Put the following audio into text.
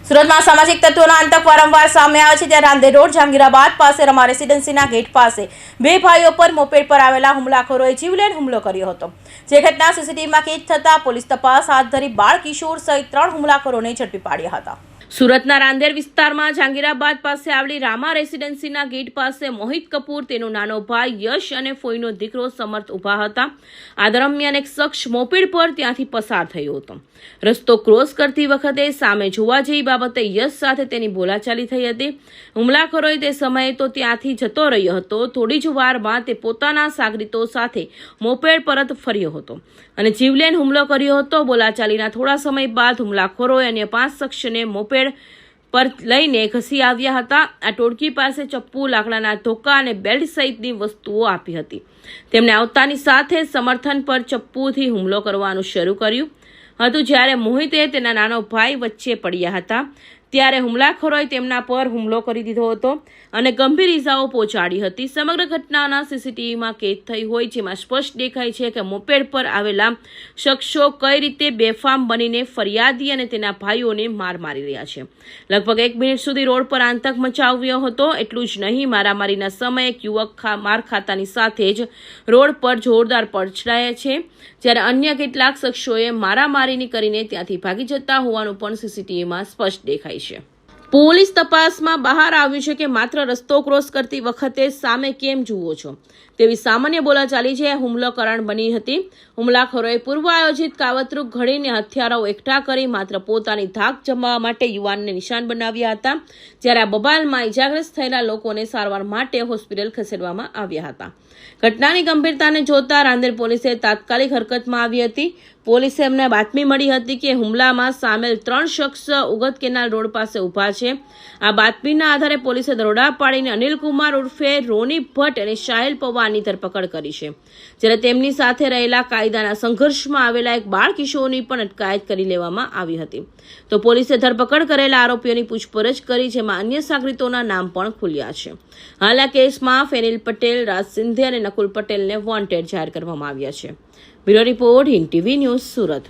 સુરતમાં સામાજિક તત્વોના આતંક વારંવાર સામે આવે છે, ત્યારે રાંદેર રોડ જહાંગીરાબાદ પાસે રમા રેસિડેન્સીના ગેટ પાસે બે ભાઈઓ પર મોપેડ પર આવેલા હુમલાખોરોએ જીવલેણ હુમલો કર્યો હતો, જે ઘટના સીસીટીવીમાં કેદ થતા પોલીસ તપાસ હાથ ધરી બાળ કિશોર સહિત 3 હુમલાખોરોને ઝડપી પાડ્યા હતા। સુરતના રાંદેર વિસ્તારમાં જહાંગીરાબાદ પાસે આવેલી રામા રેસિડેન્સીના ગેટ પાસે મોહિત કપૂર, તેનો નાનો ભાઈ યશ અને ફોઈનો દીકરો સમર્થ ઊભા હતા। આ દરમિયાન એક શખ્સ મોપેડ પર ત્યાંથી પસાર થયો હતો। રસ્તો ક્રોસ કરતી વખતે સામે જોવા જેવી બાબતે યશ સાથે તેની બોલાચાલી થઈ હતી। હુમલાખોરોએ તે સમયે તો ત્યાંથી જતો રહ્યો હતો। થોડી જ વારમાં તે પોતાના સાગરીતો સાથે મોપેડ પરત ફર્યો હતો અને જીવલેણ હુમલો કર્યો હતો। બોલાચાલીના થોડા સમય બાદ હુમલાખોરોએ અન્ય 5 શખ્સને મોપેડ પર લઈને ઘસી આવ્યા હતા। આ ટોળકી પાસે ચપ્પુ, લાકડાના ધોકા અને બેલ્ટ સહિતની વસ્તુઓ આપી હતી। તેમને આવતાની સાથે સમર્થન પર ચપ્પુથી હુમલો કરવાનું શરૂ કર્યું હતું। જ્યારે મોહિતે તેના નાનો ભાઈ વચ્ચે પડ્યા હતા, ત્યારે હુમલાખોરોએ તેમના પર હુમલો કરી દીધો હતો અને ગંભીર ઇજાઓ પહોંચાડી હતી। સમગ્ર ઘટનાના સીસીટીવીમાં કેદ થઈ હોય, જેમાં સ્પષ્ટ દેખાય છે કે મોપેડ પર આવેલા શખ્સો કઈ રીતે બેફામ બનીને ફરિયાદી અને તેના ભાઈઓને માર મારી રહ્યા છે। લગભગ 1 મિનિટ સુધી રોડ પર આતંક મચાવ્યો હતો। એટલું જ નહીં, મારામારીના સમયે એક યુવક માર ખાતાની સાથે જ રોડ પર જોરદાર પછડાયા છે, જ્યારે અન્ય કેટલાક શખ્સોએ મારામારીની કરીને ત્યાંથી ભાગી જતા હોવાનું પણ સીસીટીવીમાં સ્પષ્ટ દેખાય છે। પોલીસ તપાસમાં બહાર આવ્યું છે કે માત્ર રસ્તો ક્રોસ કરતી વખતે સામે કેમ જુઓ છો તેવી સામાન્ય બોલાચાલી છે હુમલો કારણ બની હતી। હુમલાખોરોએ પૂર્વ આયોજિત કાવતરું ઘડીને હથિયારો એકઠા કરી માત્ર પોતાની ધાક જમાવવા માટે યુવાનને નિશાન બનાવ્યા હતા, જ્યારે આ બબાલમાં ઇજાગ્રસ્ત થયેલા લોકોને સારવાર માટે હોસ્પિટલ ખસેડવામાં આવ્યા હતા। ઘટનાની ગંભીરતાને જોતા રાંદેર પોલીસે તાત્કાલિક હરકતમાં આવી હતી। પોલીસે એમને બાતમી મળી હતી કે હુમલામાં સામેલ 3 શખ્સ ઉગત કેનાલ રોડ પાસે ઊભા છે। આ બાતમીના આધારે પોલીસે દરોડા પાડીને અનિલ કુમાર ઉર્ફે રોની ભટ્ટ અને સાહિલ પવારની ધરપકડ કરી છે, જ્યારે તેમની સાથે રહેલા કાયદાના સંઘર્ષમાં આવેલા એક બાળ કિશોરની પણ અટકાયત કરી લેવામાં આવી હતી। તો પોલીસે ધરપકડ કરેલા આરોપીઓની પૂછપરછ કરી, જેમાં અન્ય સાગરીતોના નામ પણ ખુલ્યા છે। હાલ આ કેસમાં ફેનિલ પટેલ, રાજ સિંધે અને નકુલ પટેલને વોન્ટેડ જાહેર કરવામાં આવ્યા છે। Bureau report, Hind TV news, Surat.